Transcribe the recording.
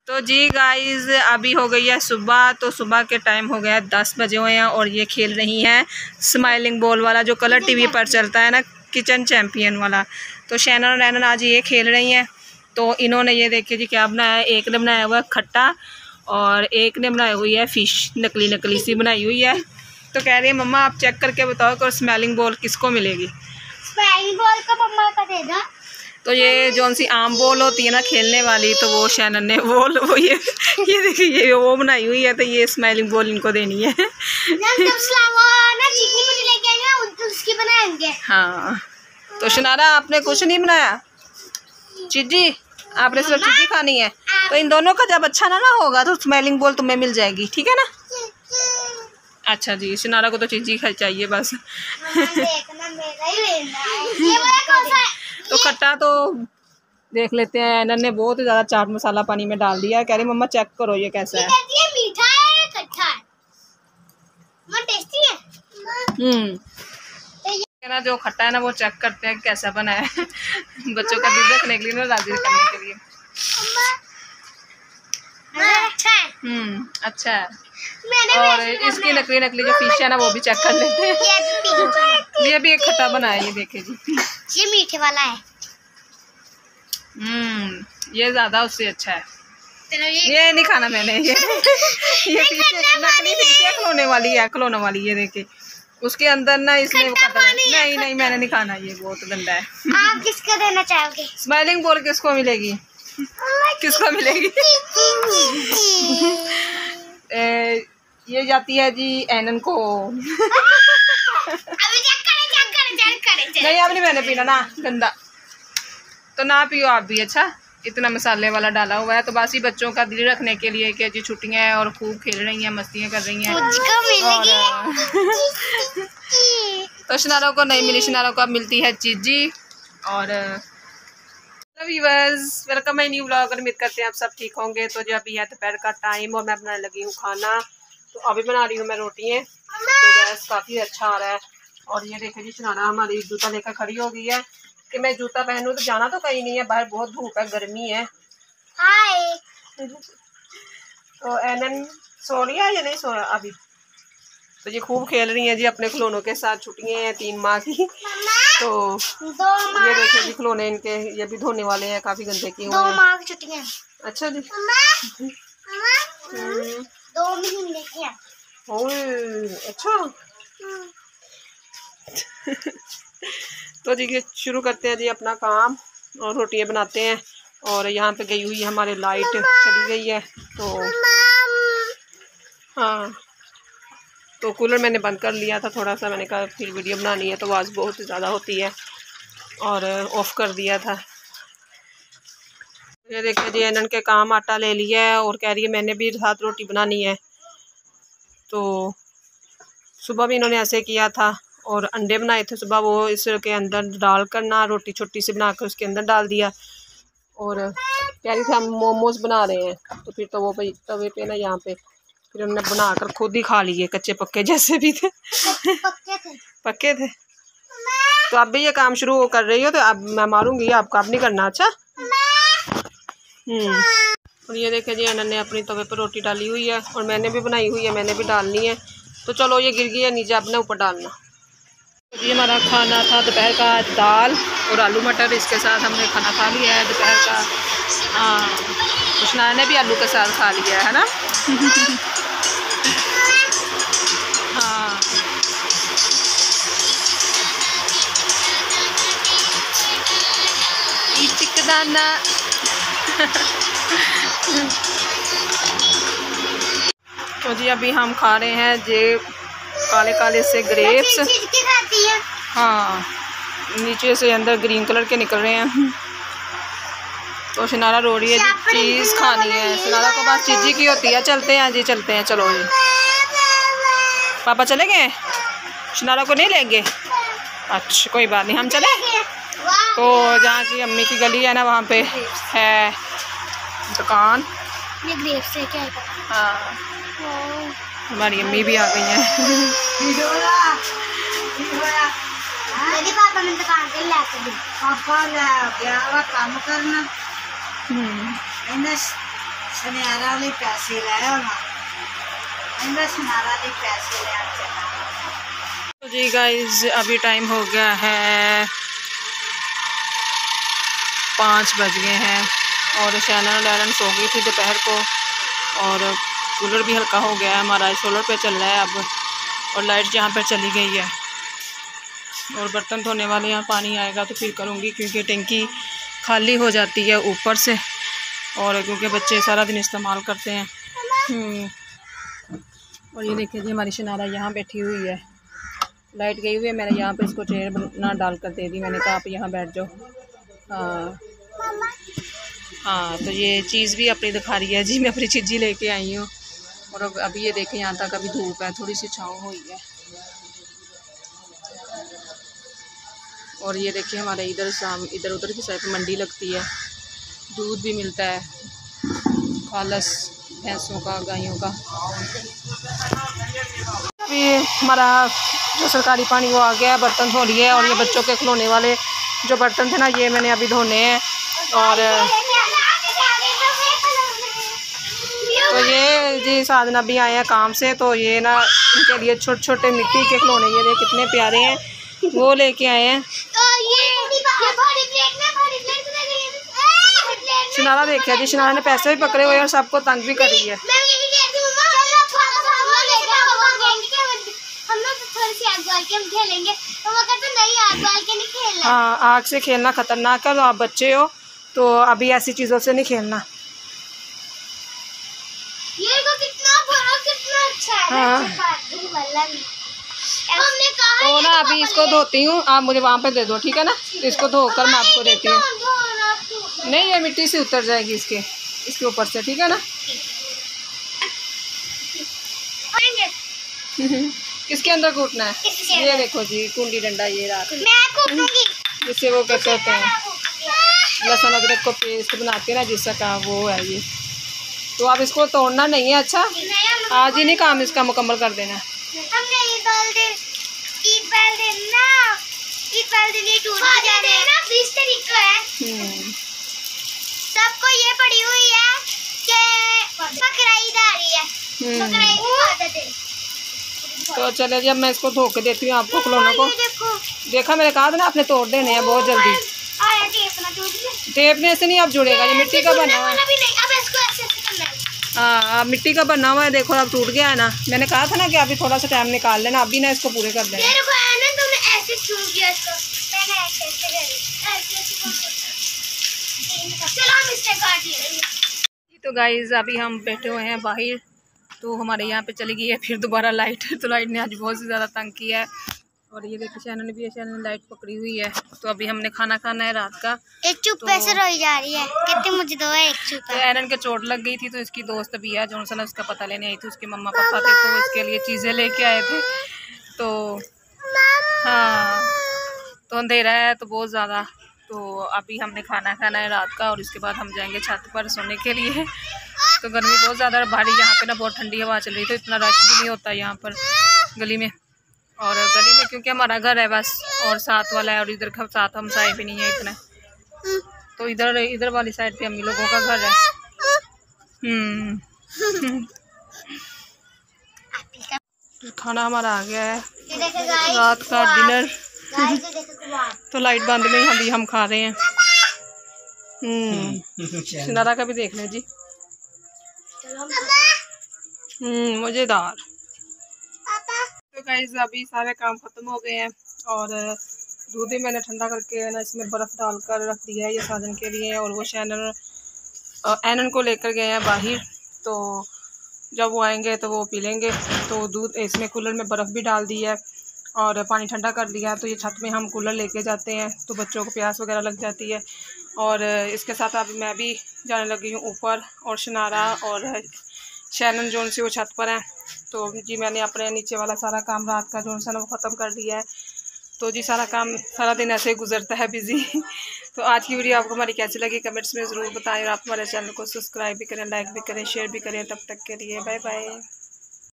तो जी गाइस अभी हो गई है सुबह। तो सुबह के टाइम हो गया है 10 बजे हुए हैं और ये खेल रही हैं स्माइलिंग बॉल वाला जो कलर टीवी पर चलता है ना, किचन चैम्पियन वाला। तो शैनन और रैनन आज ये खेल रही हैं। तो इन्होंने ये देखिए जी क्या बनाया है। एक ने बनाया हुआ है खट्टा और एक ने बनाई हुई है फ़िश, नकली नकली सी बनाई हुई है। तो कह रही है मम्मा आप चेक करके बताओ कि स्माइलिंग बॉल किसको मिलेगी। स्माइलिंग बॉल को मम्मा का दे दो। तो ये जौन सी आम बॉल होती है ना खेलने वाली, तो वो शैनन ने बॉल वो ये देखिए ये वो बनाई हुई है। तो ये स्माइलिंग बॉल इनको देनी है। उसकी बनाएंगे। हाँ तो शनारा आपने कुछ नहीं बनाया, चिज्जी आपने सिर्फ चिज्जी खानी है। तो इन दोनों का जब अच्छा ना होगा तो स्माइलिंग बॉल तुम्हें मिल जाएगी, ठीक है ना। अच्छा जी, शनारा को तो चिज्जी चाहिए बस। तो खट्टा तो देख लेते हैं। एनन ने बहुत ज़्यादा चाट मसाला पानी में डाल दिया है। कह रही मम्मा चेक करो ये कैसा है। ये मीठा है या खट्टा है? वो टेस्टी है। तो ना जो खट्टा है ना वो चेक करते हैं कैसा बना है। बच्चों का दिल रखने के लिए ना, राजी करने के लिए। अच्छा है। और इसकी नकली नकली जो फिश है ना वो भी चेक कर लेते हैं। ये भी एक खट्टा बना है, ये देखे जी। ये मीठे वाला है। ये ज्यादा उससे अच्छा है। ये नहीं खाना मैंने। ये नकली फिश है, खिलौने वाली है, खिलौने वाली। ये देखे उसके अंदर ना इसने वो खट्टा नहीं नहीं मैंने नहीं खाना, ये बहुत गंदा है। आप किसको देना चाहोगे? स्माइलिंग बॉल किसको मिलेगी? किसको मिलेगी? ये जाती है जी एनन को। अभी चेक करे। नहीं अब नहीं मैंने पीना ना, गंदा। तो ना पियो आप भी। अच्छा इतना मसाले वाला डाला हुआ है। तो बासी बच्चों का दिल रखने के लिए कि जी छुट्टियां हैं और खूब खेल रही हैं, मस्तियां कर रही हैं। तो शनारों को नहीं मिली, शनारों को अब मिलती है चिज्जी। और व्यूअर्स वेलकम है न्यू व्लॉग। उम्मीद करते हैं आप सब ठीक होंगे। तो जो अभी है दोपहर का टाइम और मैं बनाने लगी हूँ खाना। तो अभी बना रही हूँ मैं रोटियाँ। तो गैस काफ़ी अच्छा आ रहा है। और ये देखे जी शनारा हमारी जूता लेकर खड़ी हो गई है कि मैं जूता पहनूं। तो जाना तो कहीं नहीं है, बाहर बहुत धूप है, गर्मी है। हाय। तो एनन सो लिया या नहीं सोया अभी? तो ये खूब खेल रही हैं जी अपने खिलौनों के साथ। छुट्टियां हैं 3 माह की। तो ये देखिए जी खिलौने इनके ये भी धोने वाले हैं, काफी गंदे किए हुए हैं। 2 माह की छुट्टियां। अच्छा जी। 2 महीने की। अच्छा। तो जी शुरू करते हैं जी अपना काम और रोटियां बनाते हैं। और यहाँ पे गई हुई हमारे लाइट चली गई है। तो हाँ तो कूलर मैंने बंद कर लिया था थोड़ा सा। मैंने कहा फिर वीडियो बनानी है तो आवाज़ बहुत ज़्यादा होती है, और ऑफ़ कर दिया था। ये देखिए जी एनन के काम आटा ले लिया है और कह रही है मैंने भी साथ रोटी बनानी है। तो सुबह भी इन्होंने ऐसे किया था और अंडे बनाए थे सुबह, वो इसके अंदर डाल कर ना रोटी छोटी सी बनाकर उसके अंदर डाल दिया। और कह रही थी हम मोमोज बना रहे हैं। तो फिर तो वो तवे पे ना यहाँ पे फिर हमने बनाकर खुद ही खा लिए, कच्चे पक्के जैसे भी थे। पक्के थे। तो अब भी ये काम शुरू कर रही हो तो अब मैं मारूंगी आपको, अब नहीं करना। अच्छा। और ये देखे जी एनन ने अपनी तवे पर रोटी डाली हुई है और मैंने भी बनाई हुई है, मैंने भी डालनी है। तो चलो ये गिर गई है नीचे, अपने ऊपर डालना। ये हमारा खाना था दोपहर का, दाल और आलू मटर। इसके साथ हमने खाना खा लिया है दोपहर का। हाँ कृष्णा ने भी आलू के साथ खा लिया है ना। हाँ दाना। तो जी अभी हम खा रहे हैं जे काले काले से ग्रेप्स। हाँ नीचे से अंदर ग्रीन कलर के निकल रहे हैं। तो शनारा रो रही है जी चीज़ खानी है। शनारा को बस चीज़ी की होती है। चलते हैं जी, चलते हैं। चलो जी पापा चले गए, शनारा को नहीं लेंगे। अच्छा कोई बात नहीं, हम चले। तो जहाँ की अम्मी की गली है ना वहाँ पे है दुकान। ये ग्रेप्स है क्या? हाँ हमारी अम्मी भी आ गई हैं। पापा ने दुकान पे लेके पापा ले गया काम करना। सुनहरा ने पैसे लाया ना, इंदा सुनहरा ने पैसे ले चला। तो जी गाइस अभी टाइम हो गया है 5 बज गए हैं और शैनन लैलन सो गई थी दोपहर को और कूलर भी हल्का हो गया है हमारा, सोलर पे चल रहा है अब और लाइट यहाँ पर चली गई है और बर्तन धोने वाले यहाँ पानी आएगा तो फिर करूँगी क्योंकि टंकी खाली हो जाती है ऊपर से और क्योंकि बच्चे सारा दिन इस्तेमाल करते हैं। और ये देखिए जी हमारी शनारा यहाँ बैठी हुई है, लाइट गई हुई है, मैंने यहाँ पे इसको चेयर ना डाल कर दे दी, मैंने कहा आप यहाँ बैठ जाओ। हाँ तो ये चीज़ भी अपनी दिखा रही है जी, मैं अपनी चीज़ी लेके आई हूँ और अभी ये देखें यहाँ तक अभी धूप है, थोड़ी सी छाँव हुई है। और ये देखिए हमारे इधर उधर की साइड मंडी लगती है, दूध भी मिलता है खालस भैंसों का, गायों का। अभी हमारा जो सरकारी पानी वो आ गया है, बर्तन धो लिए और ये बच्चों के खिलौने वाले जो बर्तन थे ना ये मैंने अभी धोने हैं। और तो ये जी साधना भी आए हैं काम से, तो ये ना इनके लिए छोटे छोटे मिट्टी के खिलौने ये देख कितने प्यारे हैं वो लेके आए हैं। शनारा देखिए जी, शनारा ने पैसे भी पकड़े हुए और सबको तंग भी कर रही है। हाँ आग से खेलना खतरनाक है, तो आप बच्चे हो तो अभी ऐसी चीज़ों से नहीं खेलना। ये तो कितना बड़ा कितना अच्छा है। हाँ तो ना अभी इसको धोती हूँ, आप मुझे वहाँ पे दे दो ठीक है ना, इसको धोकर मैं आपको देती हूँ। नहीं ये मिट्टी से उतर जाएगी इसके ऊपर से, ठीक है ना। किसके अंदर कूटना है? ये देखो जी कुंडी डंडा ये रहा, जिससे वो करते होते हैं लहसुन अदरक को पेस्ट बनाते हैं ना, जिसका काम वो है ये। तो आप इसको तोड़ना नहीं है, अच्छा आज ही नहीं काम इसका मुकम्मल कर देना। सबको ये पड़ी हुई है कि बकरीद आ रही है। तो चले जी अब मैं इसको धो के देती हूँ आपको खिलौनों को। देखा मैंने कहा था ना आपने तोड़ देने हैं बहुत जल्दी। टेप से नहीं अब जुड़ेगा, ये मिट्टी का बना हुआ है। हाँ मिट्टी का बना हुआ है, देखो अब टूट गया है ना। मैंने कहा था ना कि अभी थोड़ा सा टाइम निकाल लेना, अभी ना इसको पूरे कर देना। तो गाइज अभी हम बैठे हुए हैं बाहर, तो हमारे यहाँ पे चली गई है फिर दोबारा लाइट। तो लाइट ने आज बहुत ज़्यादा तंग किया है और ये देखिए शैनन भी है, शैनन लाइट पकड़ी हुई है। तो अभी हमने खाना खाना है रात का। एक चुप ऐसे रोई जा रही है, कहते मुझे दो एक चुप। तो एरन के चोट लग गई थी तो इसकी दोस्त भी है जो उसका पता लेने आई थी, उसके मम्मा पापा थे तो इसके लिए चीज़ें लेके आए थे। तो हाँ तो अंधेरा है तो बहुत ज़्यादा, तो अभी हमने खाना खाना है रात का और इसके बाद हम जाएंगे छत पर सोने के लिए। तो गर्मी बहुत ज़्यादा भारी, यहाँ पे ना बहुत ठंडी हवा चल रही, तो इतना रश भी नहीं होता यहाँ पर गली में। और गली में क्योंकि हमारा घर है बस और साथ वाला है और इधर का साथ हमसाए भी नहीं है इतना, तो इधर वाली साइड पे अम्मी लोगों का घर है। खाना हमारा आ गया है, रात का डिनर। तो लाइट बंद में अभी हम खा रहे हैं। शनारा का भी देख लें जी, मज़ेदार। तो गाइस अभी सारे काम ख़त्म हो गए हैं और दूध भी मैंने ठंडा करके ना इसमें बर्फ़ डालकर रख दिया है ये साधन के लिए। और वो शैनन एनन को लेकर गए हैं बाहर, तो जब वो आएंगे तो वो पी लेंगे। तो दूध इसमें कूलर में बर्फ़ भी डाल दी है और पानी ठंडा कर दिया है। तो ये छत में हम कूलर लेके जाते हैं तो बच्चों को प्यास वगैरह लग जाती है। और इसके साथ अब मैं भी जाने लगी हूँ ऊपर और शनारा और शैनन जोन से वो छत पर हैं। तो जी मैंने अपने नीचे वाला सारा काम रात का जो है वो ख़त्म कर दिया है। तो जी सारा काम सारा दिन ऐसे ही गुजरता है बिज़ी। तो आज की वीडियो आपको हमारी कैसी लगी कमेंट्स में ज़रूर बताएं और आप हमारे चैनल को सब्सक्राइब भी करें, लाइक भी करें, शेयर भी करें। तब तक के लिए बाय बाय।